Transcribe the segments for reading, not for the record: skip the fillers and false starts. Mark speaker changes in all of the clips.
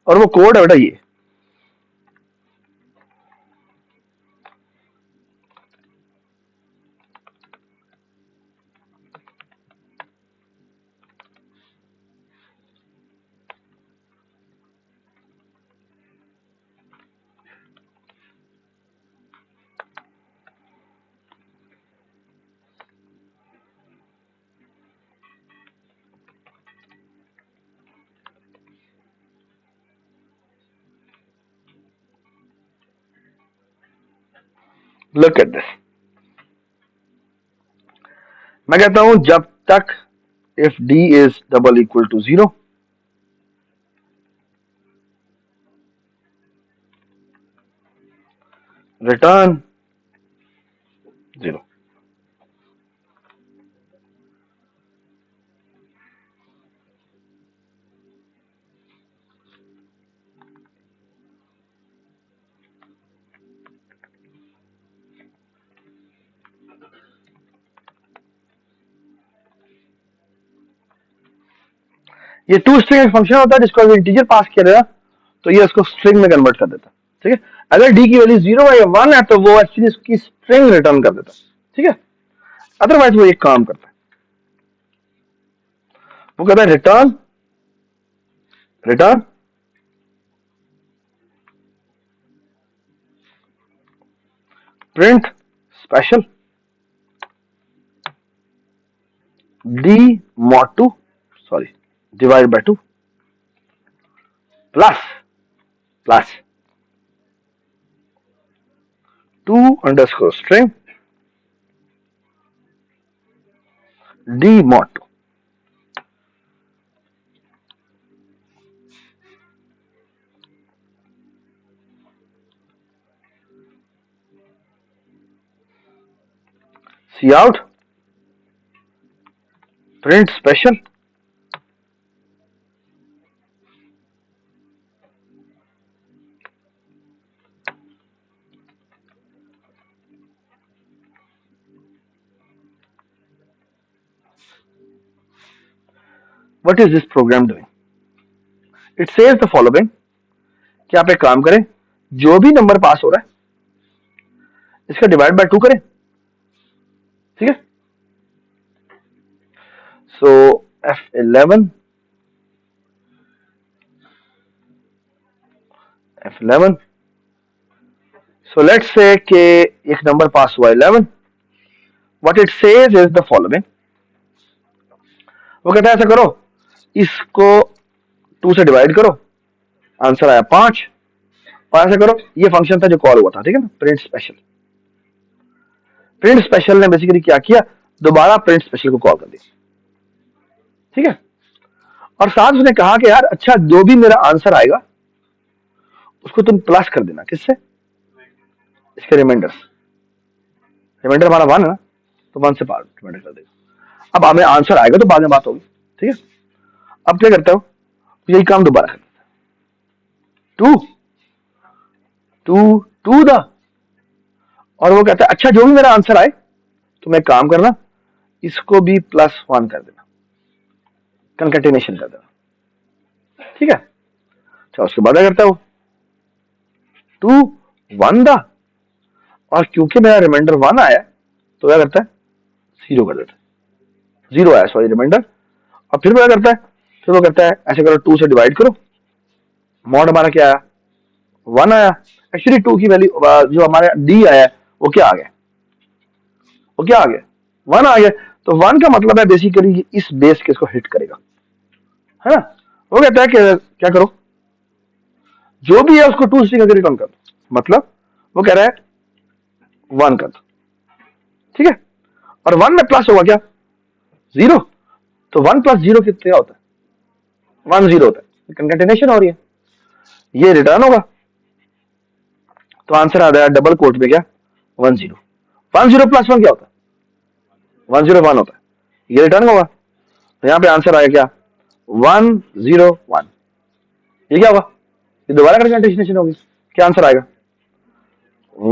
Speaker 1: और वो कोड है बेटा ये। लुक एट दिस, मैं कहता हूं जब तक if d is double equal to 0, return 0। ये टू स्ट्रिंग एक फंक्शन होता है जिसको अगर इंटीजर पास किया जाएगा तो ये उसको स्ट्रिंग में कन्वर्ट कर देता है, ठीक है। अगर डी की वैल्यू 0 है या 1 है तो वो एक्चुअली उसकी स्ट्रिंग रिटर्न कर देता है, ठीक है। अदरवाइज वो एक काम करता है, वो कहता है return return print special d mod 2 sorry divide by 2 plus 2 underscore string d mod 2। C out print special What is this program doing? It says the following कि आप एक काम करें, जो भी नंबर पास हो रहा है इसका डिवाइड बाय 2 करें, ठीक है। सो F11 सो लेट्स से कि एक नंबर पास हुआ 11। What it says is the following, वो कहता है ऐसा करो, इसको 2 से डिवाइड करो, आंसर आया 5। और ऐसा करो, ये फंक्शन था जो कॉल हुआ था, ठीक है ना, प्रिंट स्पेशल। प्रिंट स्पेशल ने बेसिकली क्या किया, दोबारा प्रिंट स्पेशल को कॉल कर दिया, ठीक है। और साथ उसने कहा कि यार अच्छा जो भी मेरा आंसर आएगा उसको तुम प्लस कर देना, किससे, इसके रिमाइंडर हमारा 1 है ना, तो 1 से रिमाइंडर कर देगा। अब हमें आंसर आएगा तो बाद में बात होगी, ठीक है। अब क्या करता हूं, यही काम दोबारा कर देता है, 2 द, और वो कहता है अच्छा जो भी मेरा आंसर आए तो मैं काम करना, इसको भी +1 कर देना, कंकैटिनेशन कर देना, ठीक है। अच्छा उसके बाद करता हूं 2 1 द, और क्योंकि मेरा रिमाइंडर 1 आया तो क्या करता है 0 कर देता है, 0 आया सॉरी रिमाइंडर। और फिर क्या करता है, फिर वो कहता है ऐसे करो 2 से डिवाइड करो, मॉड हमारा क्या आया 1 आया। एक्चुअली 2 की वैल्यू जो हमारे डी आया वो क्या आ गया, 1 आ गया। तो 1 का मतलब है बेसिकली इस बेस केस को हिट करेगा, है ना। वो कहता है कि क्या करो, जो भी है उसको 2 स्ट्रिंग करके रिटर्न कर दो, मतलब वो कह रहा है 1 कर दो, ठीक है। और 1 में प्लस होगा क्या 0, तो 1 + 0 कितना होता है 1 0 होता है, कंकैटिनेशन हो रही है, ये रिटर्न होगा। तो आंसर आ रहा है डबल कोट में क्या 1 0 +1 क्या होता है 1 0 1 होता है, ये रिटर्न होगा। तो यहां पे आंसर आया क्या 1 0 1, ये क्या होगा, ये दोबारा कंकैटिनेशन होगी, क्या आंसर आएगा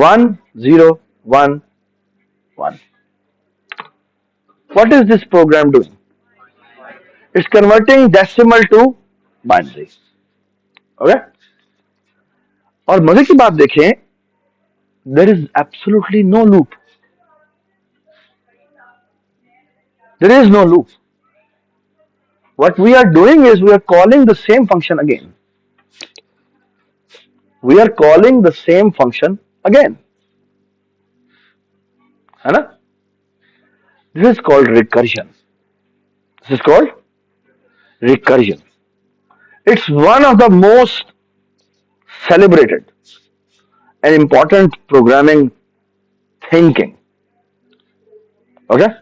Speaker 1: 1 0 1 1। What is this program doing? It's converting decimal to binary. Okay. और मजे की बात देखें, there is absolutely no loop, there is no loop. What we are doing is we are calling the same function again. We are calling the same function again. है ना? This is called recursion. This is called recursion. It's one of the most celebrated and important programming thinking. Okay?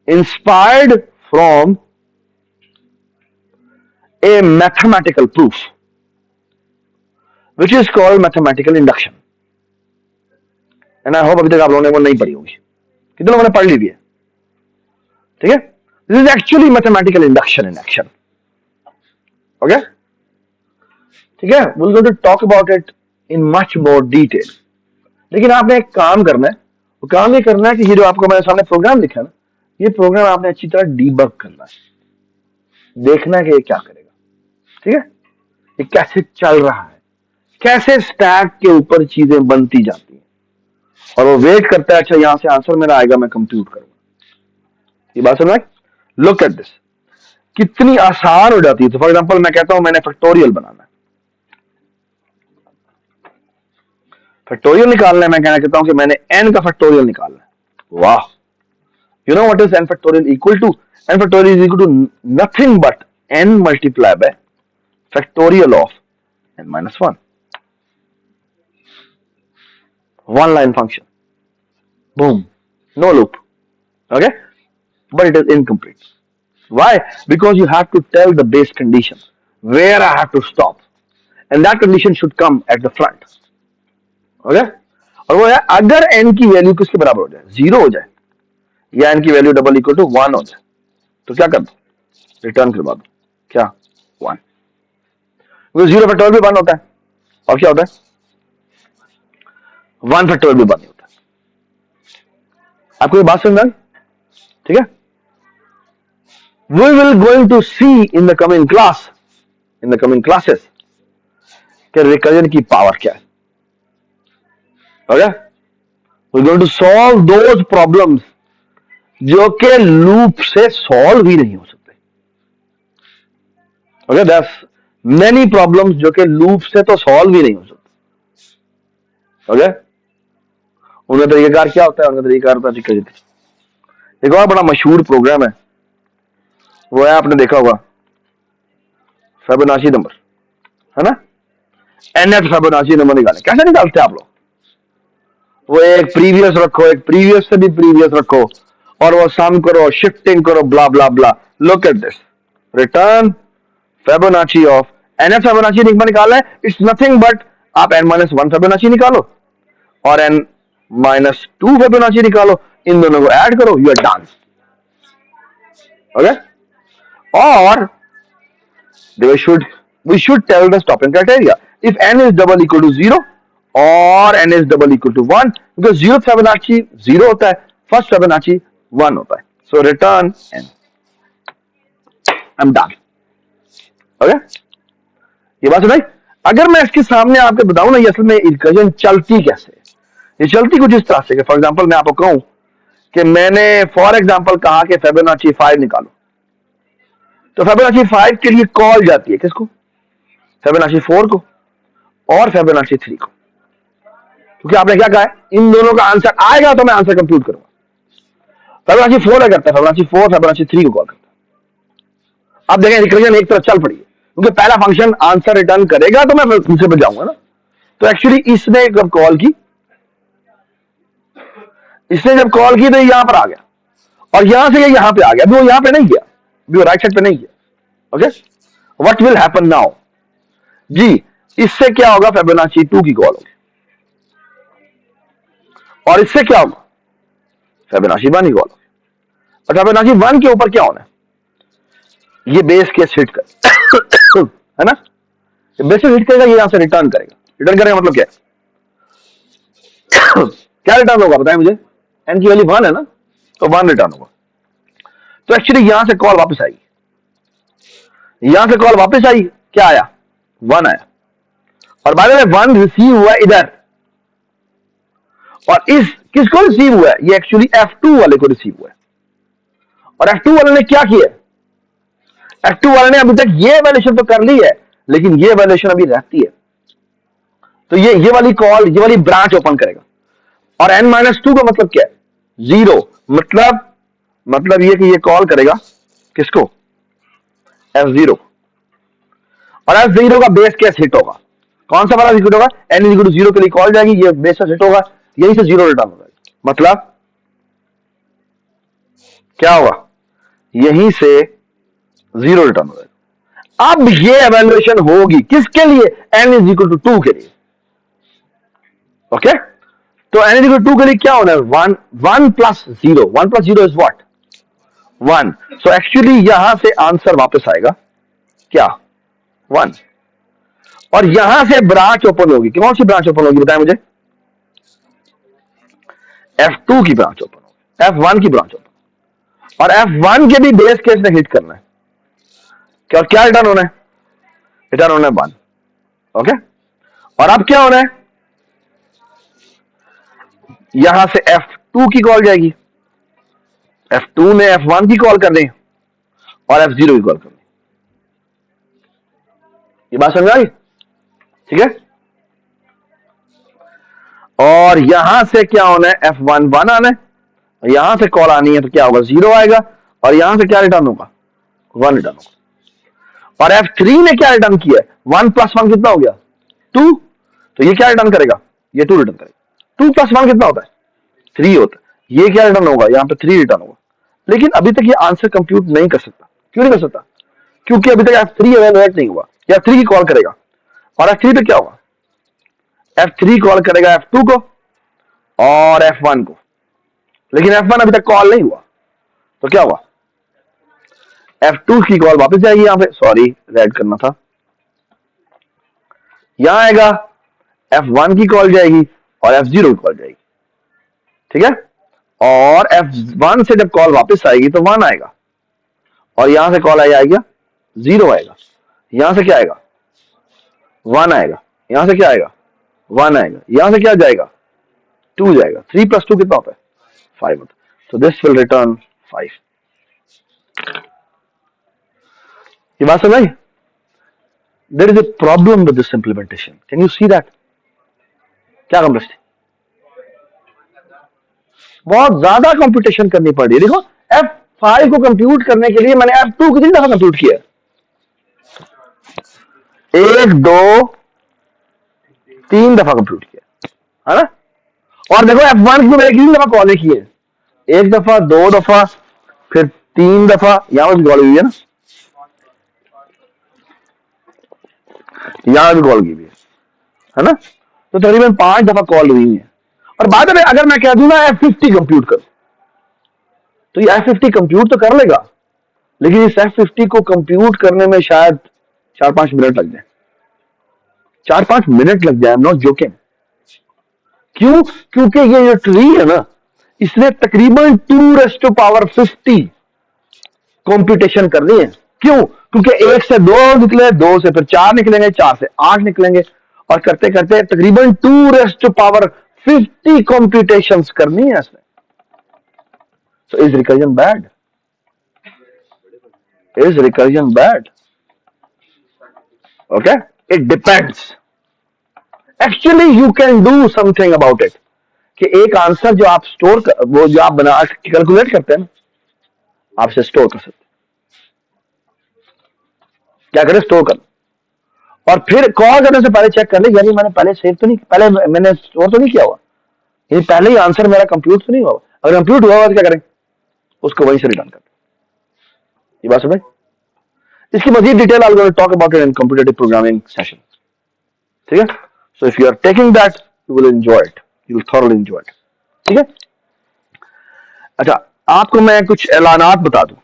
Speaker 1: Inspired from a mathematical proof, which is called mathematical induction. And I hope अभी तक आप लोगों ने वो नहीं पढ़ी होगी. कितने लोगों ने पढ़ ली भी है? ठीक है? This is actually mathematical induction in action. Okay? ठीक है? We're going to talk about it in much more detail. लेकिन आपने एक काम करना है, वो काम ये करना है कि ये जो आपको मेरे सामने प्रोग्राम लिखा है ना, ये प्रोग्राम आपने अच्छी तरह डीबग करना है, देखना है कि ये क्या करेगा. ठीक है? ये कैसे चल रहा है, कैसे स्टैक के ऊपर चीजें बनती जाती हैं, और वो वेट करता है, अच्छा यहां से आंसर मेरा आएगा, मैं कंप्यूट करूंगा. ये बात समझ? लुक एट दिस, कितनी आसान हो जाती है. तो फॉर एग्जांपल मैं कहता हूं मैंने फैक्टोरियल बनाना है, फैक्टोरियल निकालना है. मैं कहना चाहता हूं कि मैंने n का फैक्टोरियल निकालना है. वाह, you know what is n factorial equal to? n factorial is equal to nothing but n multiply by factorial of n minus 1. One line function. Boom. No loop. Okay? But it is incomplete. Why? Because you have to tell the base condition where I have to stop. And that condition should come at the front. Okay? और वो है अगर n की value किसके बराबर हो जाए, 0 हो जाए, या n की वैल्यू डबल इक्वल टू 1 हो जाए, तो क्या कर दो? रिटर्न करवा दो. क्या? 1. क्योंकि 0 फैक्टोरियल भी 1 होता है, और क्या होता है? 1 फैक्टोरियल भी 1 होता है. आपको ये बात समझ आई? ठीक है? We will going to see in the coming class, in the coming classes, कि रिकर्जन की पावर क्या है. Okay? We're going to solve those problems जो कि लूप से सॉल्व ही नहीं हो सकते. Okay? There's many problems जो कि लूप से तो सॉल्व ही नहीं हो सकते. Okay? उनका तरीकेकार क्या होता है? उनका तरीकेकार होता है रिकर्जन. एक और बड़ा मशहूर प्रोग्राम है, वो है, आपने देखा होगा, फिबोनाची नंबर, है ना? nth फिबोनाची नंबर निकाले. कैसे निकालते हैं आप लोग? वो एक प्रीवियस रखो, एक प्रीवियस से भी प्रीवियस रखो, और वो सम करो, शिफ्टिंग करो, blah blah blah. Look at this, return Fibonacci of nth Fibonacci number निकालना है. इट्स नथिंग बट आप n-1 फिबोनाची निकालो और n-2 फिबोनाची निकालो, इन दोनों को ऐड करो, यू आर डन. ओके? और we should tell the stopping criteria. If n is double equal to 0 or n is double equal to 1, because 0th Fibonacci 0 होता है, first Fibonacci 1 होता है. So return n. I'm done. Okay? ये बात सुनाई? अगर मैं इसके सामने आपको बताऊं ना, ये असल में रिकर्जन चलती कैसे है. ये चलती कुछ इस तरह से, फॉर एग्जांपल मैं आपको कहूं कि मैंने फॉर एग्जांपल कहा कि Fibonacci 5 निकालो, तो Fibonacci 5 के लिए कॉल जाती है किसको? Fibonacci 4 को और Fibonacci 3 को. क्योंकि आपने क्या कहा है, इन दोनों का आंसर आएगा तो मैं आंसर कंप्यूट करूंगा. Fibonacci 4 क्या करता है? Fibonacci 4 Fibonacci 3 को कॉल करता है. अब देखें रिकर्जन एक तरफ चल पड़ी है, क्योंकि पहला फंक्शन आंसर रिटर्न करेगा तो मैं दूसरे पर जाऊंगा ना. तो एक्चुअली इसने जब कॉल की, तो यहां पर आ गया, और यहां से ये यहां पे आ गया. अभी वो यहां पे नहीं गया, अभी वो राइट साइड पे नहीं गया. Okay? What will happen now? जी, इससे क्या होगा? Fibonacci 2 की कॉल होगी, और इससे क्या होगा? Fibonacci 1 की कॉल होगी. और Fibonacci 1 के ऊपर क्या होना है? ये बेस केस हिट कर है ना? बेस हिट करेगा, ये यहां से रिटर्न करेगा. रिटर्न करेगा मतलब क्या है? क्या रिटर्न होगा बताएं मुझे? n की वैल्यू 1 है ना, तो 1 रिटर्न होगा. तो एक्चुअली यहां से कॉल वापस आएगी, यहां से कॉल वापस आई, क्या आया? 1 आया. और बाद में 1 रिसीव हुआ इधर, और इस किसको रिसीव हुआ है, ये एक्चुअली F2 वाले को रिसीव हुआ है। और F2 वाले ने क्या किया, F2 वाले ने अभी तक ये वैल्यूएशन तो कर ली है, लेकिन ये वैल्यूएशन अभी रहती है, तो ये वाली कॉल, ये वाली ब्रांच ओपन करेगा। और n-2 का मतलब क्या है, 0, मतलब ये कि ये कॉल करेगा किसको, F0, और F0 का बेस केस हिट होगा। कौन सा वाला हिट होगा, n=0 के लिए कॉल जाएगी, ये बेस केस हिट होगा, यहीं से 0 रिटर्न होगा। मतलब क्या होगा, यहीं से 0 रिटर्न होगा। अब ये एवेल्युएशन होगी किसके लिए, n=2 के लिए। ओके, तो n=2 के लिए क्या होना है, 1 + 0, 1 + 0 इज व्हाट, 1। सो एक्चुअली यहां से आंसर वापस आएगा क्या, 1। और यहां से ब्रांच ओपन होगी, कौन सी ब्रांच ओपन होगी बताएं मुझे, F2 की ब्रांच ओपन होगी, F1 की ब्रांच ओपन, और F1 के भी बेस केस में हिट करना है, क्या रिटर्न होना है, रिटर्न होना है 1। ओके, और अब क्या होना है, यहां से F2 की कॉल जाएगी, F2 ने F1 की कॉल करनी और F0 की कॉल करनी। ये बात समझ आई, ठीक है। और यहां से क्या होना है, F1 1 आना है, और यहां से कॉल आनी है तो क्या होगा, 0 आएगा, और यहां से क्या रिटर्न होगा, 1 रिटर्न होगा। और F3 ने क्या रिटर्न किया है, 1 + 1 कितना हो गया, 2, तो ये क्या रिटर्न करेगा, ये 2 रिटर्न करेगा। 2 + 1 कितना होता है, 3 होता है, ये क्या रिटर्न होगा, यहां पे 3 रिटर्न होगा। लेकिन अभी तक ये आंसर कंप्यूट नहीं कर सकता, क्यों नहीं कर सकता, क्योंकि अभी तक F3 इवेलुएट नहीं हुआ, या F3 की कॉल करेगा, और F3 पे क्या होगा, F3 कॉल करेगा F2 को और F1 को, लेकिन F1 अभी तक कॉल नहीं हुआ, तो क्या होगा, F2 की कॉल वापस जाएगी, यहां पे सॉरी रेड करना था, यहां आएगा, F1 की कॉल जाएगी और F0 की कॉल जाएगी, ठीक है। और F1 से जब कॉल वापस आएगी तो 1 आएगा, और यहां से कॉल आएगा 0 आएगा, यहां से क्या आएगा, 1 आएगा, यहां से क्या आएगा, 1 आएगा, यहां से क्या जाएगा, 2 जाएगा। 3 + 2 कितना होता है, 5 होता है, तो दिस विल रिटर्न 5। ये बात समझ आई, there is a problem with this implementation, can you see that, क्या कॉम्प्लेक्सिटी, बहुत ज्यादा कंप्यूटेशन करनी पड़ रही है। देखो F5 को कंप्यूट करने के लिए मैंने F2 कितनी दफा कंप्यूट किया, 1 2 3 दफा कंप्यूट किया, है ना। और देखो F1 की मैंने कितनी दफा कॉल की है, 1 दफा, 2 दफा, फिर 3 दफा, यहां पर कॉल हुई है ना, यहां भी कॉल की हुई है ना, तो तकरीबन 5 दफा कॉल हुई है। और बाद में अगर मैं कह दूं ना F50 कंप्यूट कर, तो ये F50 कंप्यूट तो कर लेगा, लेकिन इस F50 को कंप्यूट करने में शायद 4-5 मिनट लग जाए, 4-5 मिनट लग जाए, आई एम नॉट जोकिंग। क्यों, क्योंकि ये जो ट्री है ना, इसने तकरीबन 2⁻50 कंप्यूटेशन करनी है। क्यों, क्योंकि 1 से 2 निकले, 2 से फिर 4 निकलेंगे, 4 से 8 निकलेंगे, और करते करते तकरीबन 2⁻50 कंप्यूटेशन करनी है इसमें। So is recursion bad? Is recursion bad? Okay, it depends. Actually, you can do something about it. कि एक आंसर जो आप स्टोर कर, वो जो आप बना कैलकुलेट करते हैं ना, आप से स्टोर कर सकते हैं। क्या करें, स्टोर कर, और फिर कॉल करने से पहले चेक कर ले, यानी मैंने पहले सेव तो नहीं, पहले मैंने स्टोर तो नहीं किया हुआ, ये पहले ही आंसर मेरा कंप्यूट तो नहीं हुआ। अगर कंप्यूट हुआ तो क्या करें, उसको वहीं से रिटर्न कर। ये बात समझ, इसकी मजीद detail I will talk about it in computative programming session, ठीक है। So if you are taking that you will enjoy it, you will thoroughly enjoy it, ठीक है। अच्छा, आपको मैं कुछ ऐलानात बता दूं,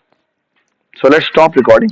Speaker 1: सो लेट्स स्टॉप रिकॉर्डिंग।